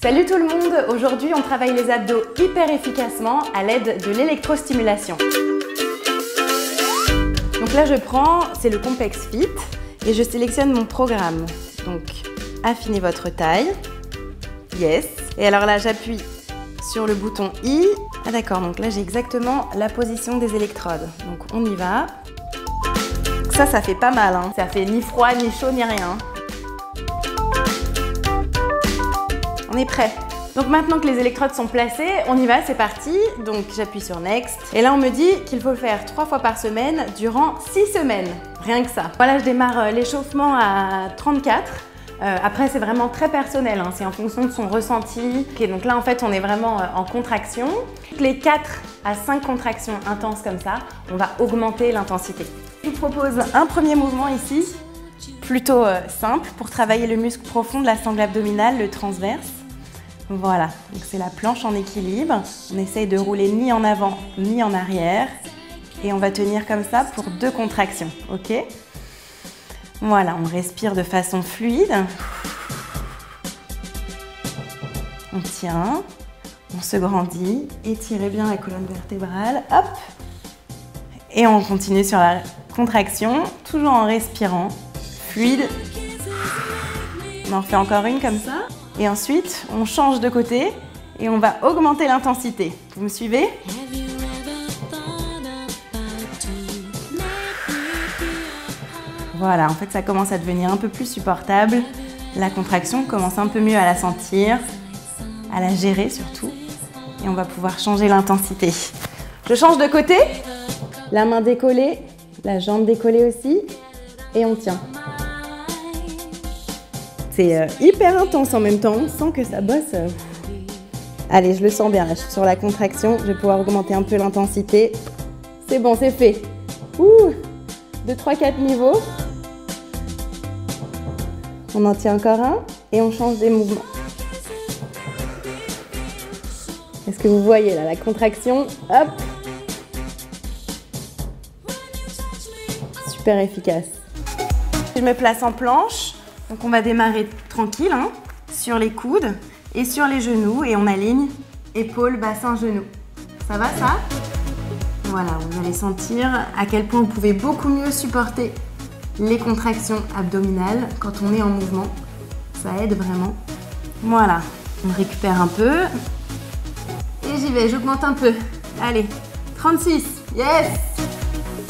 Salut tout le monde! Aujourd'hui, on travaille les abdos hyper efficacement à l'aide de l'électrostimulation. Donc là, je prends, c'est le Compex Fit et je sélectionne mon programme. Donc, affinez votre taille. Yes. Et alors là, j'appuie sur le bouton I. Ah d'accord, donc là, j'ai exactement la position des électrodes. Donc, on y va. Ça fait pas mal, hein. Ça fait ni froid, ni chaud, ni rien. On est prêt. Donc maintenant que les électrodes sont placées, on y va, c'est parti. Donc j'appuie sur Next. Et là on me dit qu'il faut le faire 3 fois par semaine durant 6 semaines. Rien que ça. Voilà, je démarre l'échauffement à 34. Après c'est vraiment très personnel, hein. C'est en fonction de son ressenti. Okay, donc là en fait on est vraiment en contraction. Les 4 à 5 contractions intenses comme ça, on va augmenter l'intensité. Je vous propose un premier mouvement ici, plutôt simple pour travailler le muscle profond de la sangle abdominale, le transverse. Voilà, donc c'est la planche en équilibre. On essaye de rouler ni en avant ni en arrière. Et on va tenir comme ça pour 2 contractions, ok? Voilà, on respire de façon fluide. On tient, on se grandit, étirez bien la colonne vertébrale, hop! Et on continue sur la contraction, toujours en respirant, fluide. On en fait encore une comme ça. Et ensuite, on change de côté et on va augmenter l'intensité. Vous me suivez? Voilà, en fait, ça commence à devenir un peu plus supportable. La contraction commence un peu mieux à la sentir, à la gérer surtout. Et on va pouvoir changer l'intensité. Je change de côté. La main décollée, la jambe décollée aussi. Et on tient. C'est hyper intense en même temps, on sent que ça bosse. Allez, je le sens bien, là, je suis sur la contraction, je vais pouvoir augmenter un peu l'intensité. C'est bon, c'est fait. Ouh, 2, 3, 4 niveaux. On en tient encore un et on change des mouvements. Est-ce que vous voyez là, la contraction? Hop. Super efficace. Je me place en planche. Donc on va démarrer tranquille, hein, sur les coudes et sur les genoux et on aligne épaules, bassin, genoux. Ça va ça? Voilà, vous allez sentir à quel point vous pouvez beaucoup mieux supporter les contractions abdominales quand on est en mouvement. Ça aide vraiment. Voilà, on récupère un peu et j'y vais, j'augmente un peu. Allez, 36, yes!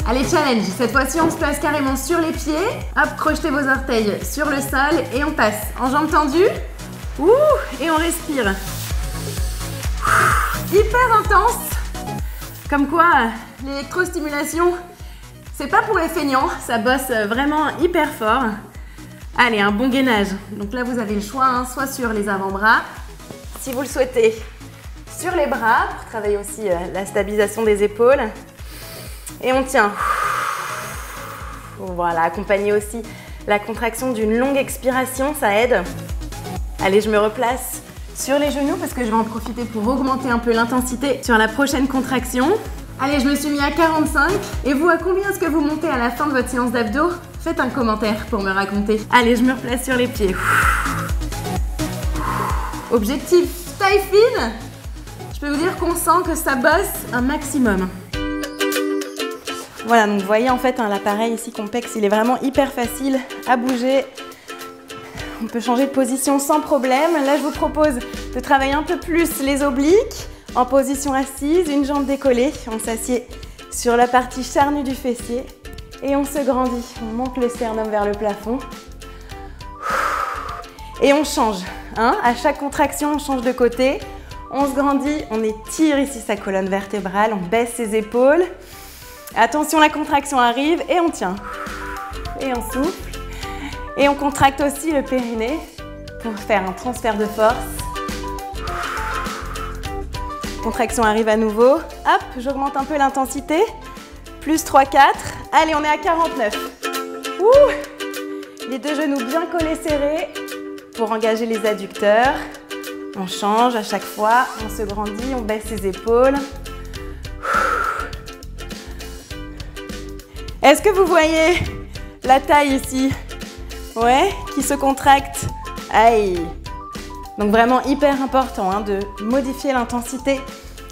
Allez, challenge. Cette fois-ci, on se place carrément sur les pieds. Hop, crochetez vos orteils sur le sol et on passe en jambes tendues. Ouh, et on respire. Hyper intense. Comme quoi, l'électrostimulation, c'est pas pour les feignants. Ça bosse vraiment hyper fort. Allez, un bon gainage. Donc là, vous avez le choix, hein, soit sur les avant-bras, si vous le souhaitez, sur les bras, pour travailler aussi la stabilisation des épaules. Et on tient. Voilà, accompagner aussi la contraction d'une longue expiration, ça aide. Allez, je me replace sur les genoux parce que je vais en profiter pour augmenter un peu l'intensité sur la prochaine contraction. Allez, je me suis mis à 45. Et vous, à combien est-ce que vous montez à la fin de votre séance d'abdos? Faites un commentaire pour me raconter. Allez, je me replace sur les pieds. Objectif taille fine. Je peux vous dire qu'on sent que ça bosse un maximum. Voilà, donc vous voyez en fait hein, l'appareil ici Compex, il est vraiment hyper facile à bouger. On peut changer de position sans problème. Là, je vous propose de travailler un peu plus les obliques en position assise, une jambe décollée. On s'assied sur la partie charnue du fessier et on se grandit. On monte le sternum vers le plafond et on change. Hein. À chaque contraction, on change de côté. On se grandit, on étire ici sa colonne vertébrale, on baisse ses épaules. Attention, la contraction arrive et on tient. Et on souffle. Et on contracte aussi le périnée pour faire un transfert de force. Contraction arrive à nouveau. Hop, j'augmente un peu l'intensité. Plus 3, 4. Allez, on est à 49. Ouh, les 2 genoux bien collés, serrés pour engager les adducteurs. On change à chaque fois. On se grandit, on baisse ses épaules. Est-ce que vous voyez la taille ici? Ouais, qui se contracte. Aïe. Donc vraiment hyper important hein, de modifier l'intensité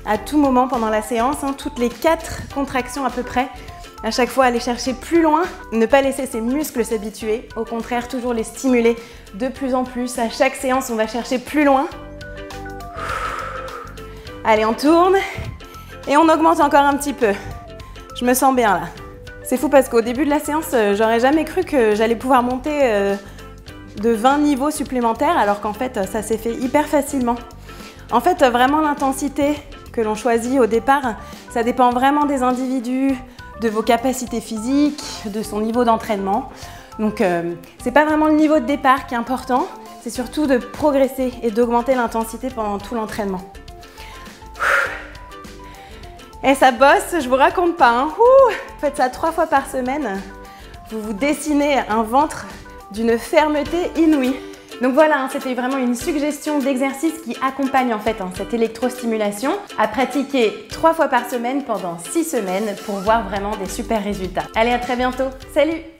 à tout moment pendant la séance, hein, toutes les 4 contractions à peu près. À chaque fois, aller chercher plus loin, ne pas laisser ses muscles s'habituer, au contraire, toujours les stimuler de plus en plus. À chaque séance, on va chercher plus loin. Allez, on tourne et on augmente encore un petit peu. Je me sens bien là. C'est fou parce qu'au début de la séance, j'aurais jamais cru que j'allais pouvoir monter de 20 niveaux supplémentaires, alors qu'en fait, ça s'est fait hyper facilement. En fait, vraiment l'intensité que l'on choisit au départ, ça dépend vraiment des individus, de vos capacités physiques, de son niveau d'entraînement. Donc, c'est pas vraiment le niveau de départ qui est important, c'est surtout de progresser et d'augmenter l'intensité pendant tout l'entraînement. Et ça bosse, je vous raconte pas. Hein. Faites ça 3 fois par semaine. Vous vous dessinez un ventre d'une fermeté inouïe. Donc voilà, hein, c'était vraiment une suggestion d'exercice qui accompagne en fait cette électrostimulation à pratiquer 3 fois par semaine pendant 6 semaines pour voir vraiment des super résultats. Allez, à très bientôt. Salut!